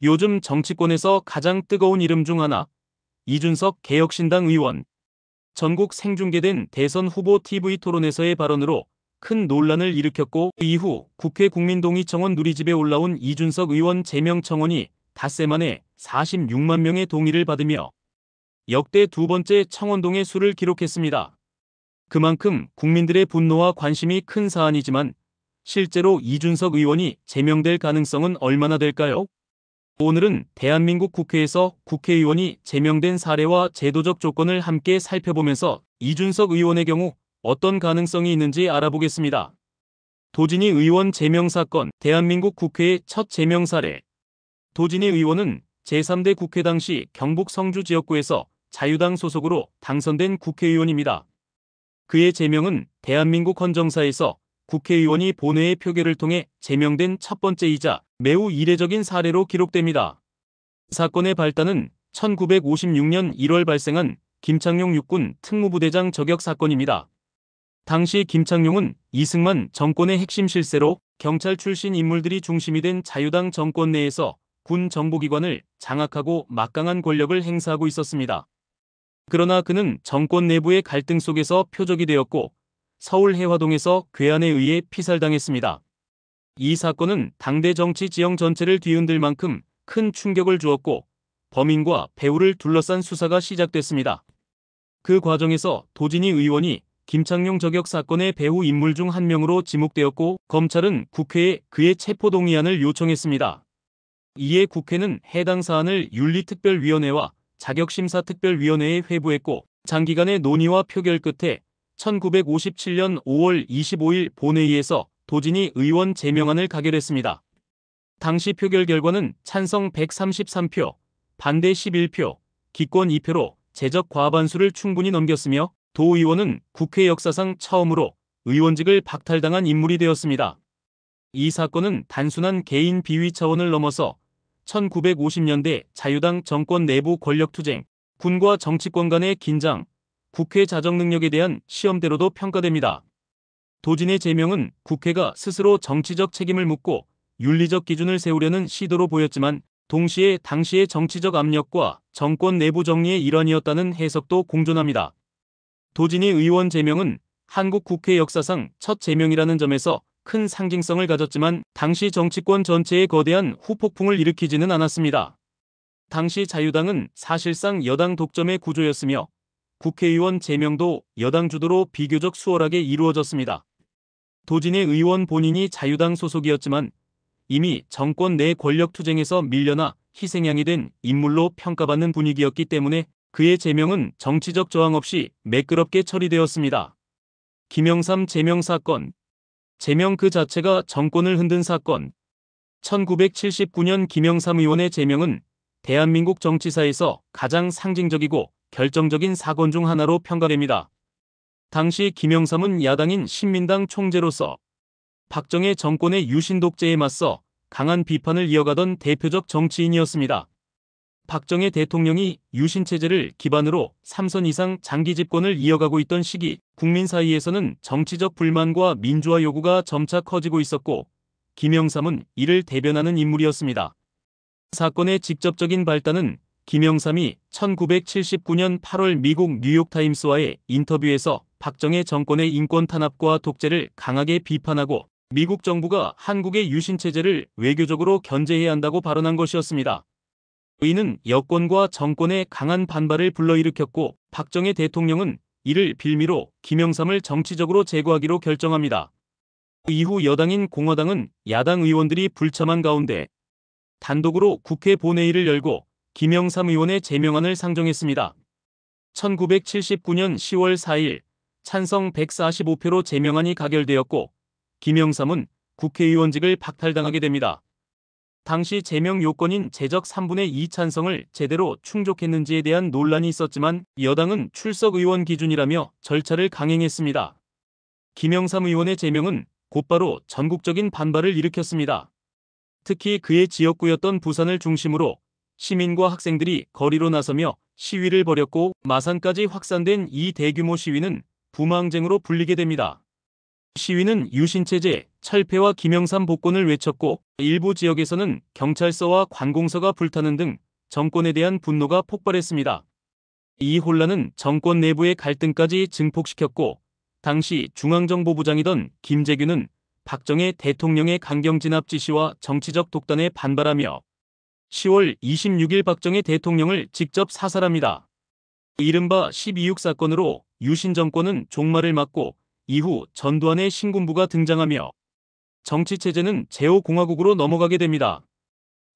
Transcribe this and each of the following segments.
요즘 정치권에서 가장 뜨거운 이름 중 하나, 이준석 개혁신당 의원. 전국 생중계된 대선 후보 TV 토론에서의 발언으로 큰 논란을 일으켰고, 이후 국회 국민동의청원 누리집에 올라온 이준석 의원 제명 청원이 닷새 만에 46만 명의 동의를 받으며 역대 두 번째 청원동의 수를 기록했습니다. 그만큼 국민들의 분노와 관심이 큰 사안이지만 실제로 이준석 의원이 제명될 가능성은 얼마나 될까요? 오늘은 대한민국 국회에서 국회의원이 제명된 사례와 제도적 조건을 함께 살펴보면서 이준석 의원의 경우 어떤 가능성이 있는지 알아보겠습니다. 도진희 의원 제명 사건, 대한민국 국회의 첫 제명 사례. 도진희 의원은 제3대 국회 당시 경북 성주 지역구에서 자유당 소속으로 당선된 국회의원입니다. 그의 제명은 대한민국 헌정사에서 국회의원이 본회의 표결을 통해 제명된 첫 번째이자 매우 이례적인 사례로 기록됩니다. 사건의 발단은 1956년 1월 발생한 김창룡 육군 특무부대장 저격 사건입니다. 당시 김창룡은 이승만 정권의 핵심 실세로 경찰 출신 인물들이 중심이 된 자유당 정권 내에서 군 정보기관을 장악하고 막강한 권력을 행사하고 있었습니다. 그러나 그는 정권 내부의 갈등 속에서 표적이 되었고 서울 해화동에서 괴한에 의해 피살당했습니다. 이 사건은 당대 정치 지형 전체를 뒤흔들 만큼 큰 충격을 주었고 범인과 배후를 둘러싼 수사가 시작됐습니다. 그 과정에서 도진희 의원이 김창룡 저격 사건의 배후 인물 중 한 명으로 지목되었고 검찰은 국회에 그의 체포동의안을 요청했습니다. 이에 국회는 해당 사안을 윤리특별위원회와 자격심사특별위원회에 회부했고 장기간의 논의와 표결 끝에 1957년 5월 25일 본회의에서 도진희 의원 제명안을 가결했습니다. 당시 표결 결과는 찬성 133표, 반대 11표, 기권 2표로 제적 과반수를 충분히 넘겼으며 도 의원은 국회 역사상 처음으로 의원직을 박탈당한 인물이 되었습니다. 이 사건은 단순한 개인 비위 차원을 넘어서 1950년대 자유당 정권 내부 권력투쟁, 군과 정치권 간의 긴장, 국회 자정 능력에 대한 시험대로도 평가됩니다. 도진의 제명은 국회가 스스로 정치적 책임을 묻고 윤리적 기준을 세우려는 시도로 보였지만 동시에 당시의 정치적 압력과 정권 내부 정리의 일환이었다는 해석도 공존합니다. 도진희 의원 제명은 한국 국회 역사상 첫 제명이라는 점에서 큰 상징성을 가졌지만 당시 정치권 전체에 거대한 후폭풍을 일으키지는 않았습니다. 당시 자유당은 사실상 여당 독점의 구조였으며 국회의원 제명도 여당 주도로 비교적 수월하게 이루어졌습니다. 도진희 의원 본인이 자유당 소속이었지만 이미 정권 내 권력투쟁에서 밀려나 희생양이 된 인물로 평가받는 분위기였기 때문에 그의 제명은 정치적 저항 없이 매끄럽게 처리되었습니다. 김영삼 제명 사건. 제명 그 자체가 정권을 흔든 사건. 1979년 김영삼 의원의 제명은 대한민국 정치사에서 가장 상징적이고 결정적인 사건 중 하나로 평가됩니다. 당시 김영삼은 야당인 신민당 총재로서 박정희 정권의 유신 독재에 맞서 강한 비판을 이어가던 대표적 정치인이었습니다. 박정희 대통령이 유신체제를 기반으로 3선 이상 장기 집권을 이어가고 있던 시기 국민 사이에서는 정치적 불만과 민주화 요구가 점차 커지고 있었고 김영삼은 이를 대변하는 인물이었습니다. 사건의 직접적인 발단은 김영삼이 1979년 8월 미국 뉴욕타임스와의 인터뷰에서 박정희 정권의 인권 탄압과 독재를 강하게 비판하고 미국 정부가 한국의 유신체제를 외교적으로 견제해야 한다고 발언한 것이었습니다. 이는 여권과 정권의 강한 반발을 불러일으켰고 박정희 대통령은 이를 빌미로 김영삼을 정치적으로 제거하기로 결정합니다. 이후 여당인 공화당은 야당 의원들이 불참한 가운데 단독으로 국회 본회의를 열고 김영삼 의원의 제명안을 상정했습니다. 1979년 10월 4일 찬성 145표로 제명안이 가결되었고 김영삼은 국회의원직을 박탈당하게 됩니다. 당시 제명 요건인 제적 3분의 2 찬성을 제대로 충족했는지에 대한 논란이 있었지만 여당은 출석 의원 기준이라며 절차를 강행했습니다. 김영삼 의원의 제명은 곧바로 전국적인 반발을 일으켰습니다. 특히 그의 지역구였던 부산을 중심으로 시민과 학생들이 거리로 나서며 시위를 벌였고 마산까지 확산된 이 대규모 시위는 부마항쟁으로 불리게 됩니다. 시위는 유신체제, 철폐와 김영삼 복권을 외쳤고 일부 지역에서는 경찰서와 관공서가 불타는 등 정권에 대한 분노가 폭발했습니다. 이 혼란은 정권 내부의 갈등까지 증폭시켰고 당시 중앙정보부장이던 김재규는 박정희 대통령의 강경 진압 지시와 정치적 독단에 반발하며 10월 26일 박정희 대통령을 직접 사살합니다. 이른바 12.6 사건으로 유신 정권은 종말을 맞고 이후 전두환의 신군부가 등장하며 정치체제는 제5공화국으로 넘어가게 됩니다.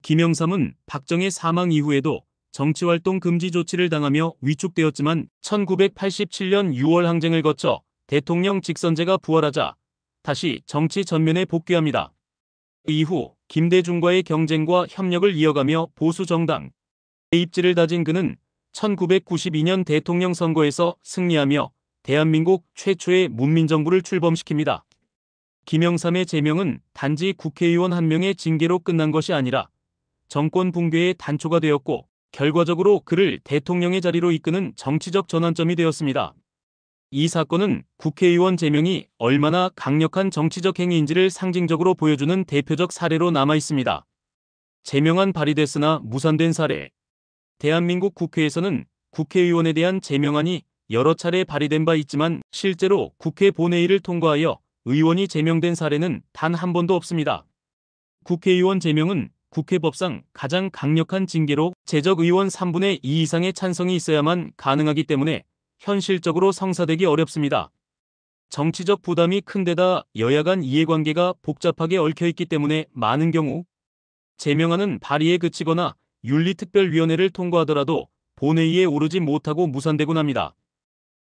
김영삼은 박정희 사망 이후에도 정치활동 금지 조치를 당하며 위축되었지만 1987년 6월 항쟁을 거쳐 대통령 직선제가 부활하자 다시 정치 전면에 복귀합니다. 이후 김대중과의 경쟁과 협력을 이어가며 보수 정당 입지를 다진 그는 1992년 대통령 선거에서 승리하며 대한민국 최초의 문민정부를 출범시킵니다. 김영삼의 제명은 단지 국회의원 한 명의 징계로 끝난 것이 아니라 정권 붕괴의 단초가 되었고 결과적으로 그를 대통령의 자리로 이끄는 정치적 전환점이 되었습니다. 이 사건은 국회의원 제명이 얼마나 강력한 정치적 행위인지를 상징적으로 보여주는 대표적 사례로 남아 있습니다. 제명안 발의됐으나 무산된 사례. 대한민국 국회에서는 국회의원에 대한 제명안이 여러 차례 발의된 바 있지만 실제로 국회 본회의를 통과하여 의원이 제명된 사례는 단 한 번도 없습니다. 국회의원 제명은 국회법상 가장 강력한 징계로 재적 의원 3분의 2 이상의 찬성이 있어야만 가능하기 때문에 현실적으로 성사되기 어렵습니다. 정치적 부담이 큰 데다 여야 간 이해관계가 복잡하게 얽혀있기 때문에 많은 경우 제명안은 발의에 그치거나 윤리특별위원회를 통과하더라도 본회의에 오르지 못하고 무산되곤 합니다.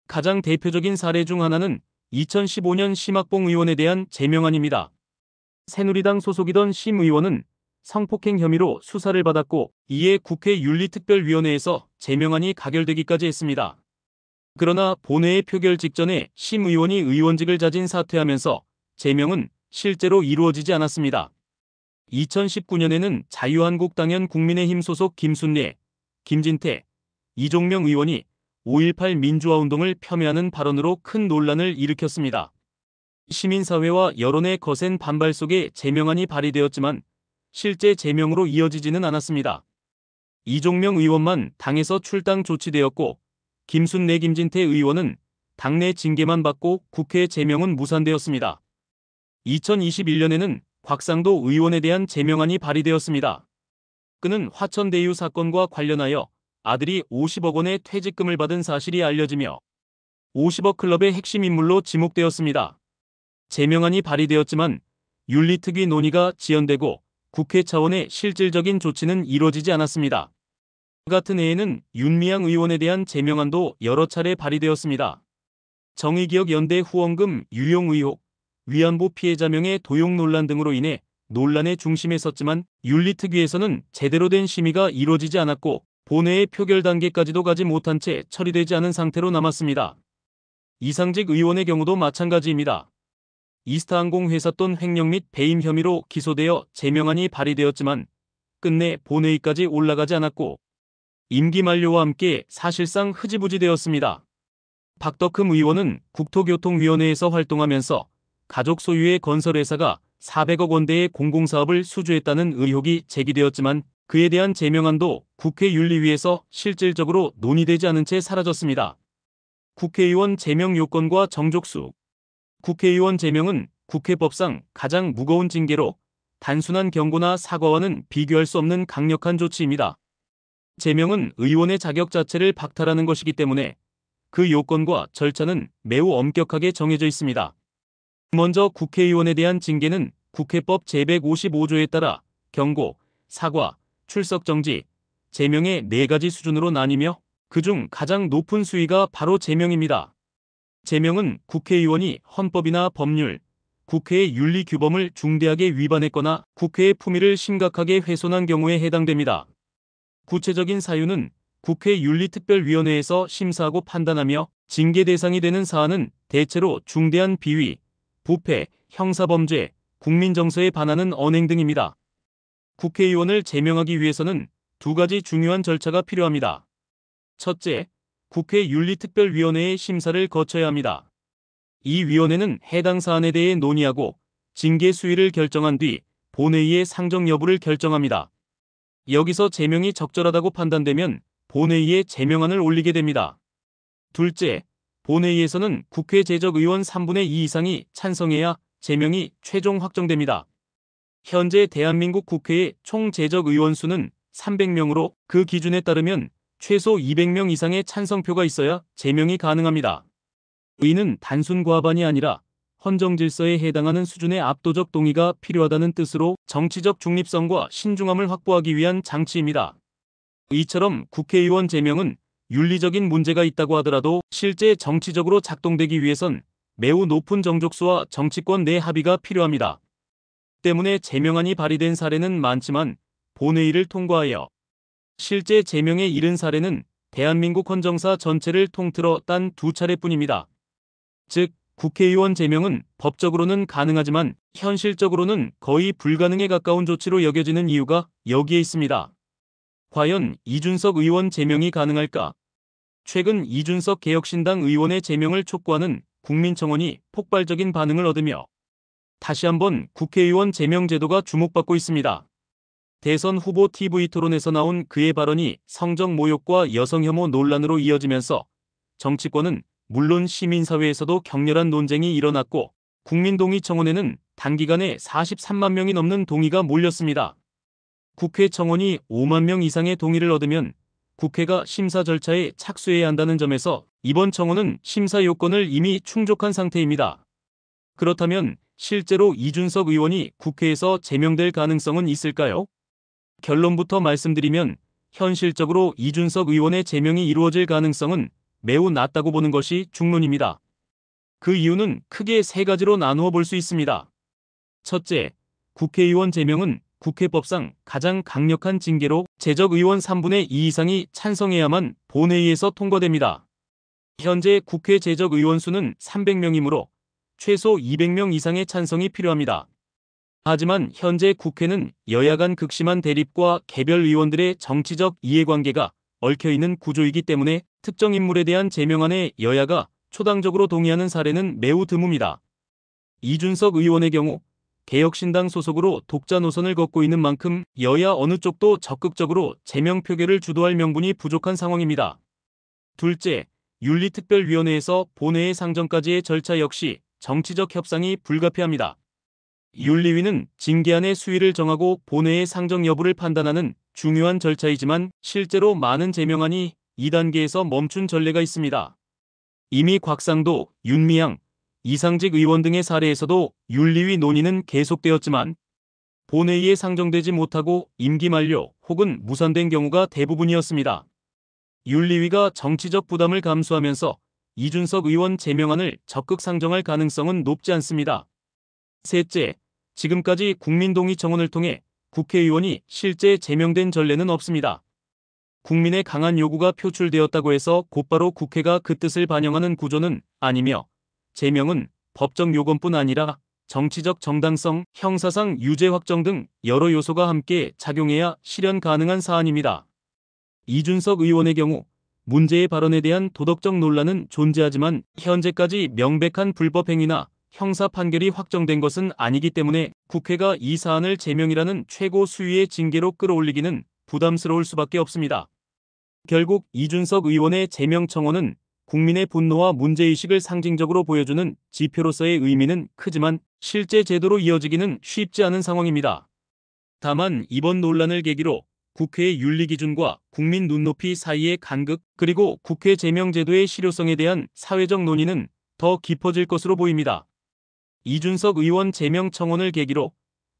가장 대표적인 사례 중 하나는 2015년 심학봉 의원에 대한 제명안입니다. 새누리당 소속이던 심 의원은 성폭행 혐의로 수사를 받았고 이에 국회 윤리특별위원회에서 제명안이 가결되기까지 했습니다. 그러나 본회의 표결 직전에 심 의원이 의원직을 자진 사퇴하면서 제명은 실제로 이루어지지 않았습니다. 2019년에는 자유한국당연 국민의힘 소속 김순례, 김진태, 이종명 의원이 5.18 민주화운동을 폄훼하는 발언으로 큰 논란을 일으켰습니다. 시민사회와 여론의 거센 반발 속에 제명안이 발의되었지만 실제 제명으로 이어지지는 않았습니다. 이종명 의원만 당에서 출당 조치되었고 김순례 김진태 의원은 당내 징계만 받고 국회 제명은 무산되었습니다. 2021년에는 곽상도 의원에 대한 제명안이 발의되었습니다. 그는 화천대유 사건과 관련하여 아들이 50억 원의 퇴직금을 받은 사실이 알려지며 50억 클럽의 핵심 인물로 지목되었습니다. 제명안이 발의되었지만 윤리특위 논의가 지연되고 국회 차원의 실질적인 조치는 이루어지지 않았습니다. 같은 해에는 윤미향 의원에 대한 제명안도 여러 차례 발의되었습니다. 정의기억연대 후원금 유용 의혹, 위안부 피해자 명의 도용 논란 등으로 인해 논란의 중심에 섰지만 윤리특위에서는 제대로 된 심의가 이루어지지 않았고 본회의 표결 단계까지도 가지 못한 채 처리되지 않은 상태로 남았습니다. 이상직 의원의 경우도 마찬가지입니다. 이스타항공 회삿돈 횡령 및 배임 혐의로 기소되어 제명안이 발의되었지만 끝내 본회의까지 올라가지 않았고 임기 만료와 함께 사실상 흐지부지 되었습니다. 박덕흠 의원은 국토교통위원회에서 활동하면서 가족 소유의 건설회사가 400억 원대의 공공사업을 수주했다는 의혹이 제기되었지만 그에 대한 제명안도 국회 윤리위에서 실질적으로 논의되지 않은 채 사라졌습니다. 국회의원 제명 요건과 정족수. 국회의원 제명은 국회법상 가장 무거운 징계로 단순한 경고나 사과와는 비교할 수 없는 강력한 조치입니다. 제명은 의원의 자격 자체를 박탈하는 것이기 때문에 그 요건과 절차는 매우 엄격하게 정해져 있습니다. 먼저 국회의원에 대한 징계는 국회법 제155조에 따라 경고, 사과, 출석정지, 제명의 4가지 수준으로 나뉘며 그중 가장 높은 수위가 바로 제명입니다. 제명은 국회의원이 헌법이나 법률, 국회의 윤리규범을 중대하게 위반했거나 국회의 품위를 심각하게 훼손한 경우에 해당됩니다. 구체적인 사유는 국회 윤리특별위원회에서 심사하고 판단하며 징계 대상이 되는 사안은 대체로 중대한 비위, 부패, 형사범죄, 국민정서에 반하는 언행 등입니다. 국회의원을 제명하기 위해서는 2가지 중요한 절차가 필요합니다. 첫째, 국회 윤리특별위원회의 심사를 거쳐야 합니다. 이 위원회는 해당 사안에 대해 논의하고 징계 수위를 결정한 뒤 본회의의 상정 여부를 결정합니다. 여기서 제명이 적절하다고 판단되면 본회의에 제명안을 올리게 됩니다. 둘째, 본회의에서는 국회 재적 의원 3분의 2 이상이 찬성해야 제명이 최종 확정됩니다. 현재 대한민국 국회의 총 재적 의원 수는 300명으로 그 기준에 따르면 최소 200명 이상의 찬성표가 있어야 제명이 가능합니다. 이는 단순 과반이 아니라 헌정질서에 해당하는 수준의 압도적 동의가 필요하다는 뜻으로 정치적 중립성과 신중함을 확보하기 위한 장치입니다. 이처럼 국회의원 제명은 윤리적인 문제가 있다고 하더라도 실제 정치적으로 작동되기 위해선 매우 높은 정족수와 정치권 내 합의가 필요합니다. 때문에 제명안이 발의된 사례는 많지만 본회의를 통과하여 실제 제명에 이른 사례는 대한민국 헌정사 전체를 통틀어 단 2차례뿐입니다. 즉, 국회의원 제명은 법적으로는 가능하지만 현실적으로는 거의 불가능에 가까운 조치로 여겨지는 이유가 여기에 있습니다. 과연 이준석 의원 제명이 가능할까? 최근 이준석 개혁신당 의원의 제명을 촉구하는 국민청원이 폭발적인 반응을 얻으며 다시 한번 국회의원 제명 제도가 주목받고 있습니다. 대선 후보 TV 토론에서 나온 그의 발언이 성적 모욕과 여성 혐오 논란으로 이어지면서 정치권은 물론 시민사회에서도 격렬한 논쟁이 일어났고 국민동의청원에는 단기간에 43만 명이 넘는 동의가 몰렸습니다. 국회 청원이 5만 명 이상의 동의를 얻으면 국회가 심사 절차에 착수해야 한다는 점에서 이번 청원은 심사 요건을 이미 충족한 상태입니다. 그렇다면 실제로 이준석 의원이 국회에서 제명될 가능성은 있을까요? 결론부터 말씀드리면 현실적으로 이준석 의원의 제명이 이루어질 가능성은 매우 낮다고 보는 것이 중론입니다. 그 이유는 크게 세 가지로 나누어 볼 수 있습니다. 첫째, 국회의원 제명은 국회법상 가장 강력한 징계로 재적 의원 3분의 2 이상이 찬성해야만 본회의에서 통과됩니다. 현재 국회 재적 의원 수는 300명이므로 최소 200명 이상의 찬성이 필요합니다. 하지만 현재 국회는 여야 간 극심한 대립과 개별 의원들의 정치적 이해관계가 얽혀있는 구조이기 때문에 특정 인물에 대한 제명안에 여야가 초당적으로 동의하는 사례는 매우 드뭅니다. 이준석 의원의 경우 개혁신당 소속으로 독자 노선을 걷고 있는 만큼 여야 어느 쪽도 적극적으로 제명 표결을 주도할 명분이 부족한 상황입니다. 둘째, 윤리특별위원회에서 본회의 상정까지의 절차 역시 정치적 협상이 불가피합니다. 윤리위는 징계안의 수위를 정하고 본회의 상정 여부를 판단하는 중요한 절차이지만 실제로 많은 제명안이 2단계에서 멈춘 전례가 있습니다. 이미 곽상도, 윤미향, 이상직 의원 등의 사례에서도 윤리위 논의는 계속되었지만 본회의에 상정되지 못하고 임기 만료 혹은 무산된 경우가 대부분이었습니다. 윤리위가 정치적 부담을 감수하면서 이준석 의원 제명안을 적극 상정할 가능성은 높지 않습니다. 셋째, 지금까지 국민동의청원을 통해 국회의원이 실제 제명된 전례는 없습니다. 국민의 강한 요구가 표출되었다고 해서 곧바로 국회가 그 뜻을 반영하는 구조는 아니며 제명은 법적 요건뿐 아니라 정치적 정당성, 형사상 유죄 확정 등 여러 요소가 함께 작용해야 실현 가능한 사안입니다. 이준석 의원의 경우 문제의 발언에 대한 도덕적 논란은 존재하지만 현재까지 명백한 불법 행위나 형사 판결이 확정된 것은 아니기 때문에 국회가 이 사안을 제명이라는 최고 수위의 징계로 끌어올리기는 부담스러울 수밖에 없습니다. 결국 이준석 의원의 제명 청원은 국민의 분노와 문제의식을 상징적으로 보여주는 지표로서의 의미는 크지만 실제 제도로 이어지기는 쉽지 않은 상황입니다. 다만 이번 논란을 계기로 국회의 윤리기준과 국민 눈높이 사이의 간극 그리고 국회 제명 제도의 실효성에 대한 사회적 논의는 더 깊어질 것으로 보입니다. 이준석 의원 제명 청원을 계기로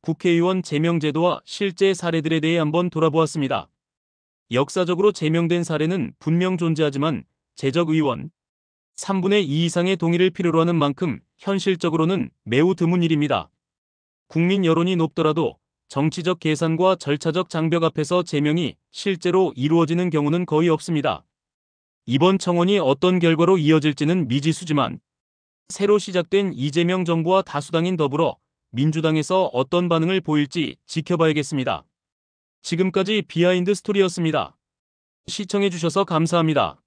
국회의원 제명 제도와 실제 사례들에 대해 한번 돌아보았습니다. 역사적으로 제명된 사례는 분명 존재하지만 재적 의원 3분의 2 이상의 동의를 필요로 하는 만큼 현실적으로는 매우 드문 일입니다. 국민 여론이 높더라도 정치적 계산과 절차적 장벽 앞에서 제명이 실제로 이루어지는 경우는 거의 없습니다. 이번 청원이 어떤 결과로 이어질지는 미지수지만 새로 시작된 이재명 정부와 다수당인 더불어 민주당에서 어떤 반응을 보일지 지켜봐야겠습니다. 지금까지 비하인드 스토리였습니다. 시청해주셔서 감사합니다.